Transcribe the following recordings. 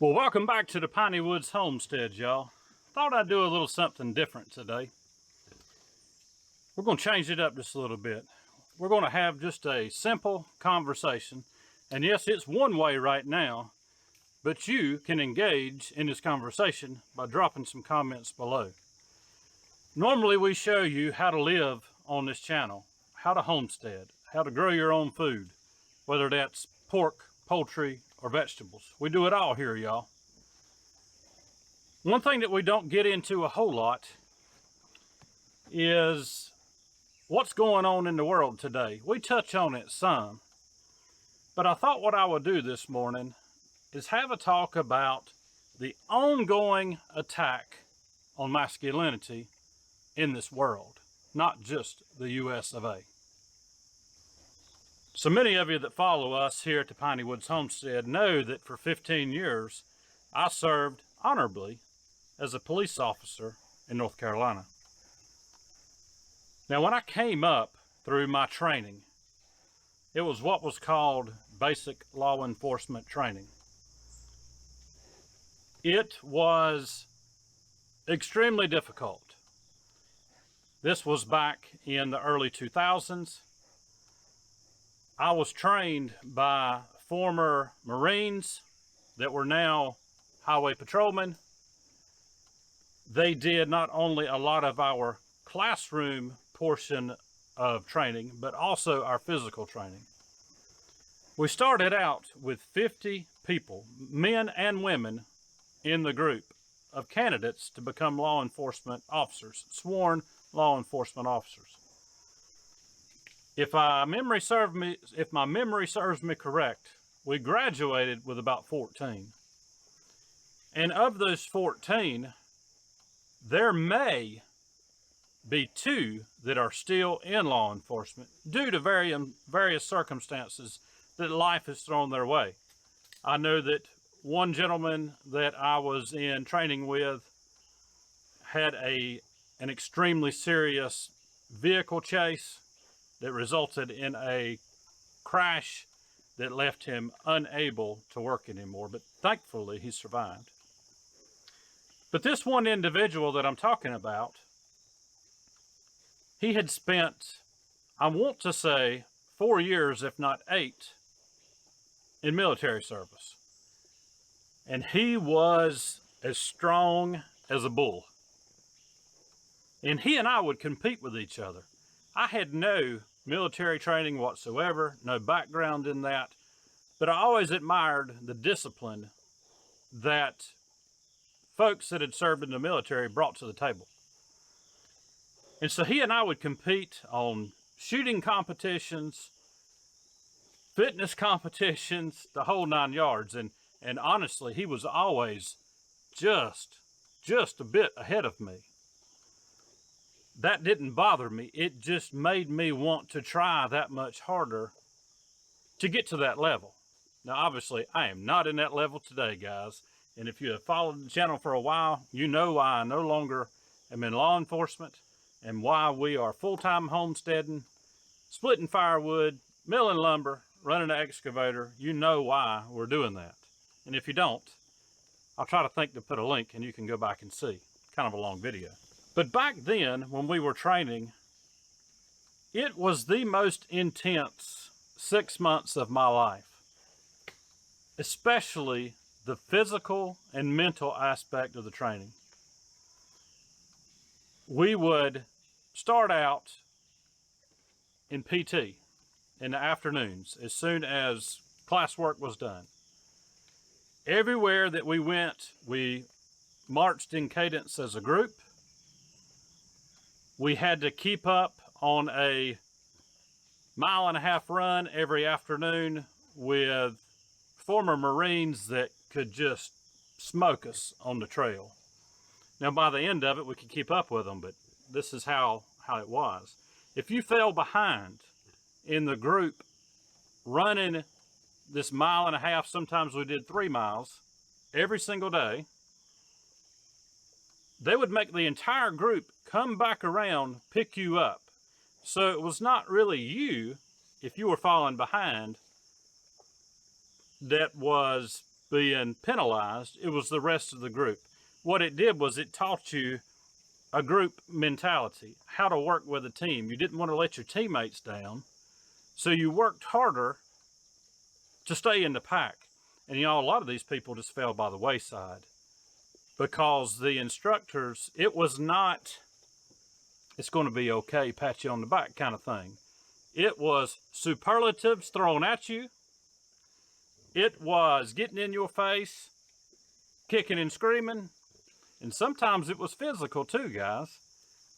Well, welcome back to the Piney Woods Homestead, y'all. Thought I'd do a little something different today. We're going to change it up just a little bit. We're going to have just a simple conversation. And yes, it's one way right now, but you can engage in this conversation by dropping some comments below. Normally, we show you how to live on this channel, how to homestead, how to grow your own food, whether that's pork, poultry, or vegetables. We do it all here, y'all. One thing that we don't get into a whole lot is what's going on in the world today. We touch on it some, but I thought what I would do this morning is have a talk about the ongoing attack on masculinity in this world, not just the US of A. So many of you that follow us here at the Piney Woods Homestead know that for 15 years I served honorably as a police officer in North Carolina. Now, when I came up through my training, it was what was called basic law enforcement training. It was extremely difficult. This was back in the early 2000s. I was trained by former Marines that were now highway patrolmen. They did not only a lot of our classroom portion of training, but also our physical training. We started out with 50 people, men and women, in the group of candidates to become law enforcement officers, sworn law enforcement officers. If my memory serves me correct, we graduated with about 14. And of those 14, there may be 2 that are still in law enforcement due to various circumstances that life has thrown their way. I know that one gentleman that I was in training with had an extremely serious vehicle chase that resulted in a crash that left him unable to work anymore, but thankfully he survived. But this one individual that I'm talking about, he had spent, I want to say, 4 years, if not 8, in military service. And he was as strong as a bull. And he and I would compete with each other. I had no military training whatsoever, no background in that, but I always admired the discipline that folks that had served in the military brought to the table. And so he and I would compete on shooting competitions, fitness competitions, the whole 9 yards. And honestly, he was always just a bit ahead of me. That didn't bother me. It just made me want to try that much harder to get to that level. Now, obviously, I am not in that level today, guys. And if you have followed the channel for a while, you know why I no longer am in law enforcement and why we are full-time homesteading, splitting firewood, milling lumber, running an excavator. You know why we're doing that. And if you don't, I'll try to think to put a link and you can go back and see. Kind of a long video. But back then, when we were training, it was the most intense 6 months of my life, especially the physical and mental aspect of the training. We would start out in PT in the afternoons as soon as classwork was done. Everywhere that we went, we marched in cadence as a group. We had to keep up on a 1.5 mile run every afternoon with former Marines that could just smoke us on the trail. Now, by the end of it, we could keep up with them, but this is how it was. If you fell behind in the group running this 1.5 miles, sometimes we did 3 miles every single day, they would make the entire group come back around, pick you up. So it was not really you, if you were falling behind, that was being penalized, it was the rest of the group. What it did was it taught you a group mentality, how to work with a team. You didn't want to let your teammates down, so you worked harder to stay in the pack. And a lot of these people just fell by the wayside because the instructors, it was not, it's going to be okay, pat you on the back kind of thing. It was superlatives thrown at you. It was getting in your face, kicking and screaming. And sometimes it was physical too, guys.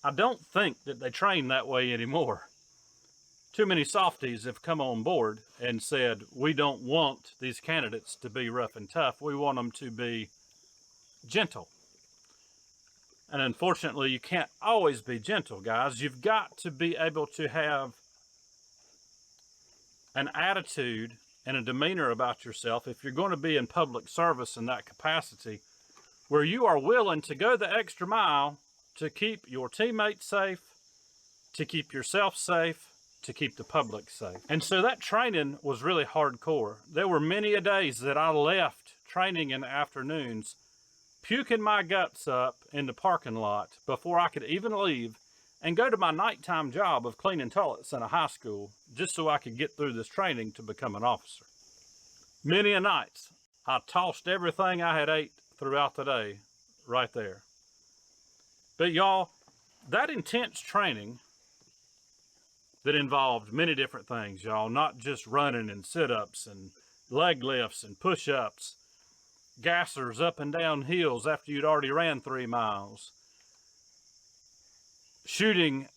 I don't think that they train that way anymore. Too many softies have come on board and said, we don't want these candidates to be rough and tough. We want them to be gentle. And unfortunately, you can't always be gentle, guys. You've got to be able to have an attitude and a demeanor about yourself if you're going to be in public service in that capacity, where you are willing to go the extra mile to keep your teammates safe, to keep yourself safe, to keep the public safe. And so that training was really hardcore. There were many a days that I left training in the afternoons, puking my guts up in the parking lot before I could even leave and go to my nighttime job of cleaning toilets in a high school just so I could get through this training to become an officer. Many a nights, I tossed everything I had ate throughout the day right there. But y'all, that intense training that involved many different things, y'all, not just running and sit-ups and leg lifts and push-ups, gassers up and down hills after you'd already ran 3 miles, shooting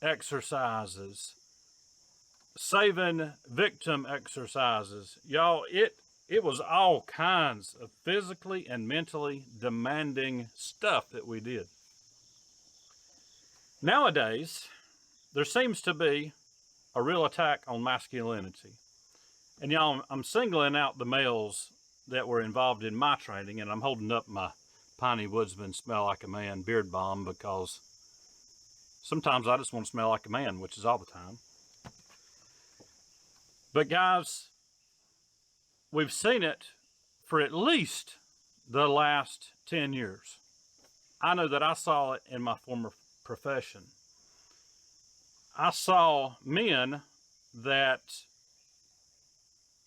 exercises, saving victim exercises. Y'all, it was all kinds of physically and mentally demanding stuff that we did. Nowadays, there seems to be a real attack on masculinity. And y'all, I'm singling out the males that were involved in my training, and I'm holding up my Piney Woodsman Smell Like a Man beard balm because sometimes I just want to smell like a man, which is all the time. But guys, we've seen it for at least the last 10 years. I know that I saw it in my former profession. I saw men that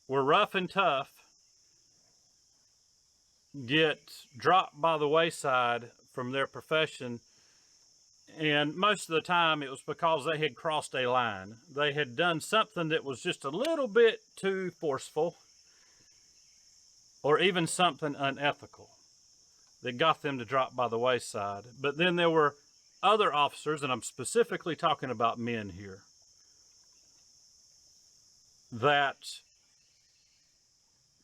were rough and tough get dropped by the wayside from their profession, and most of the time it was because they had crossed a line. They had done something that was just a little bit too forceful, or even something unethical that got them to drop by the wayside. But then there were other officers, and I'm specifically talking about men here, that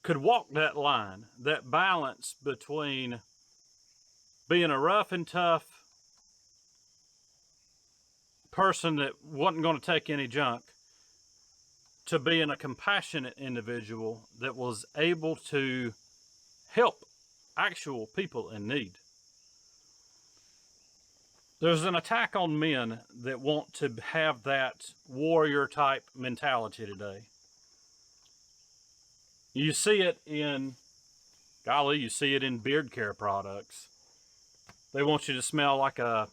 could walk that line, that balance between being a rough and tough person that wasn't going to take any junk to being a compassionate individual that was able to help actual people in need. There's an attack on men that want to have that warrior type mentality today. You see it in, golly, you see it in beard care products. They want you to smell like a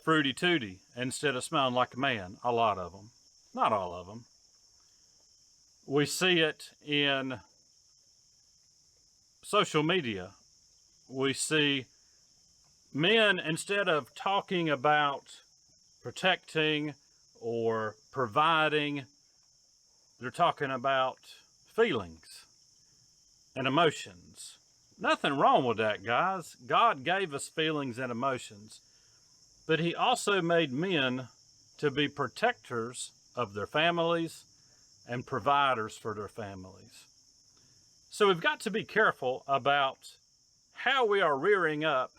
fruity tooty instead of smelling like a man, a lot of them. Not all of them. We see it in social media. We see men, instead of talking about protecting or providing, they're talking about feelings and emotions. Nothing wrong with that, guys. God gave us feelings and emotions, but He also made men to be protectors of their families and providers for their families. So we've got to be careful about how we are rearing up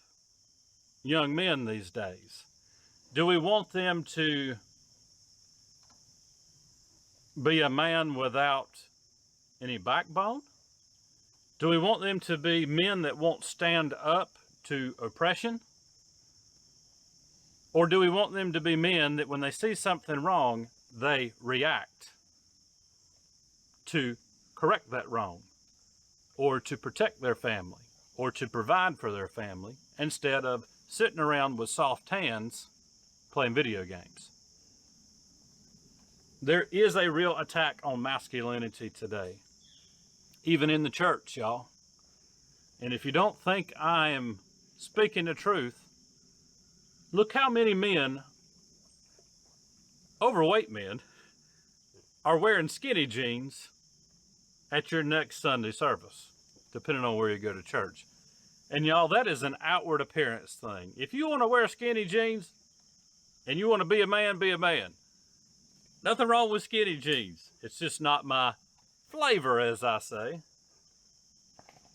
young men these days. Do we want them to be a man without any backbone? Do we want them to be men that won't stand up to oppression? Or do we want them to be men that when they see something wrong, they react to correct that wrong? or to protect their family or to provide for their family instead of sitting around with soft hands playing video games. There is a real attack on masculinity today, even in the church, y'all. And if you don't think I am speaking the truth, look how many men, overweight men, are wearing skinny jeans at your next Sunday service, depending on where you go to church. And y'all, that is an outward appearance thing. If you want to wear skinny jeans and you want to be a man, be a man. Nothing wrong with skinny jeans. It's just not my flavor, as I say.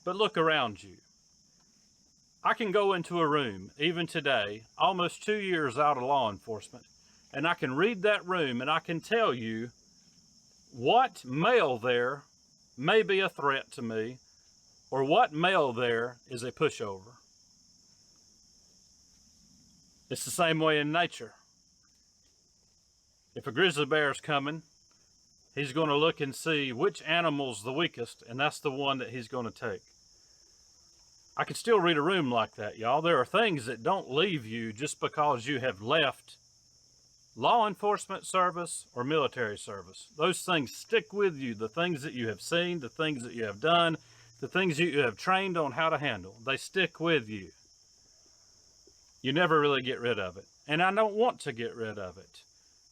But look around you. I can go into a room, even today, almost 2 years out of law enforcement, and I can read that room and I can tell you what male there may be a threat to me, or what male there is a pushover. It's the same way in nature. If a grizzly bear is coming, he's going to look and see which animal's the weakest, and that's the one that he's going to take. I can still read a room like that, y'all. There are things that don't leave you just because you have left law enforcement service or military service. Those things stick with you. The things that you have seen, the things that you have done, the things that you have trained on how to handle, they stick with you. You never really get rid of it. And I don't want to get rid of it,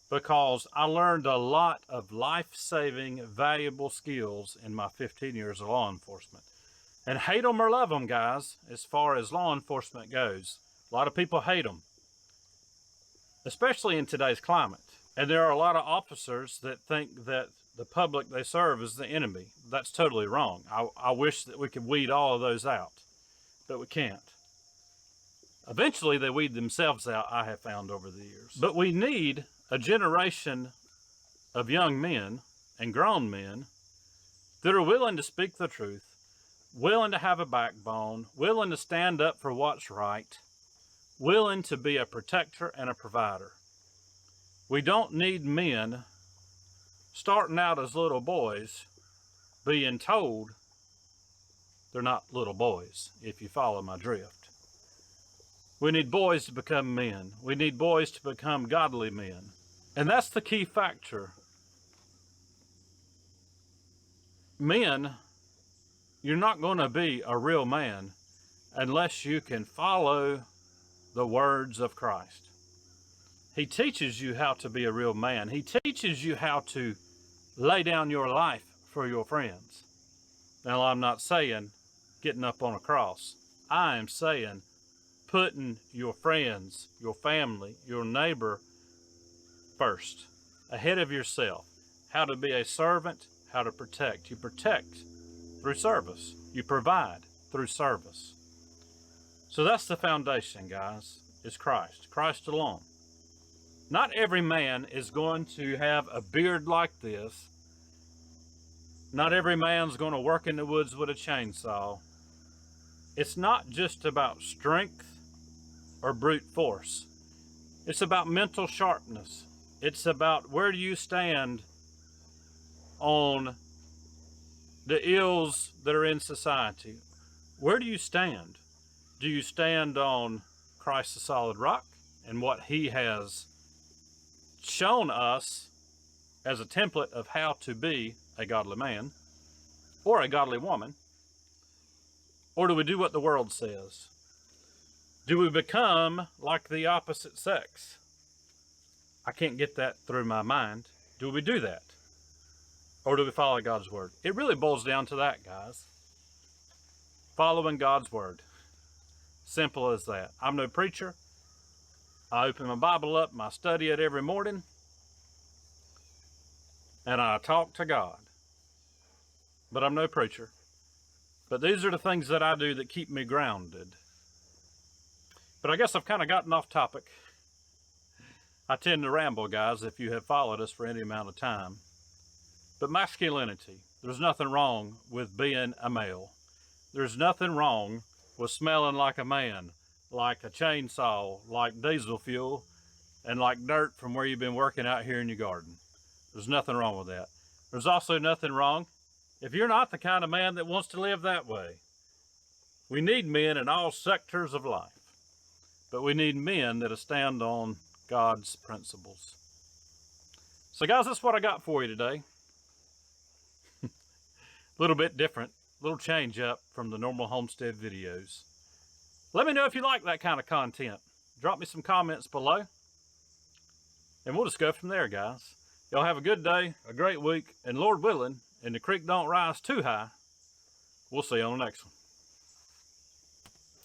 because I learned a lot of life-saving, valuable skills in my 15 years of law enforcement. And hate them or love them, guys, as far as law enforcement goes. A lot of people hate them, especially in today's climate. And there are a lot of officers that think that the public they serve is the enemy. That's totally wrong. I wish that we could weed all of those out, but we can't. Eventually, they weed themselves out, I have found over the years. But we need a generation of young men and grown men that are willing to speak the truth, willing to have a backbone, willing to stand up for what's right, willing to be a protector and a provider. We don't need men starting out as little boys being told they're not little boys, if you follow my drift. We need boys to become men. We need boys to become godly men. And that's the key factor. Men, you're not going to be a real man unless you can follow the words of Christ. He teaches you how to be a real man. He teaches you how to lay down your life for your friends. Now, I'm not saying getting up on a cross. I am saying putting your friends, your family, your neighbor first, ahead of yourself. How to be a servant, how to protect. You protect through service. You provide through service. So that's the foundation, guys, is Christ. Christ alone. Not every man is going to have a beard like this. Not every man's going to work in the woods with a chainsaw. It's not just about strength or brute force. It's about mental sharpness. It's about where do you stand on the ills that are in society. Where do you stand? Do you stand on Christ the solid rock and what he has shown us as a template of how to be a godly man or a godly woman? Or do we do what the world says? Do we become like the opposite sex? I can't get that through my mind. Do we do that? Or do we follow God's word? It really boils down to that, guys. Following God's word. Simple as that. I'm no preacher. I open my Bible up and I study it every morning. And I talk to God. But I'm no preacher. But these are the things that I do that keep me grounded. But I guess I've kind of gotten off topic. I tend to ramble, guys, if you have followed us for any amount of time. But masculinity, there's nothing wrong with being a male. There's nothing wrong with smelling like a man, like a chainsaw, like diesel fuel, and like dirt from where you've been working out here in your garden. There's nothing wrong with that. There's also nothing wrong if you're not the kind of man that wants to live that way, we need men in all sectors of life, but we need men that stand on God's principles. So guys, that's what I got for you today. A little bit different, a little change up from the normal homestead videos. Let me know if you like that kind of content. Drop me some comments below, and we'll just go from there, guys. Y'all have a good day, a great week, and Lord willing, and the creek don't rise too high, we'll see you on the next one.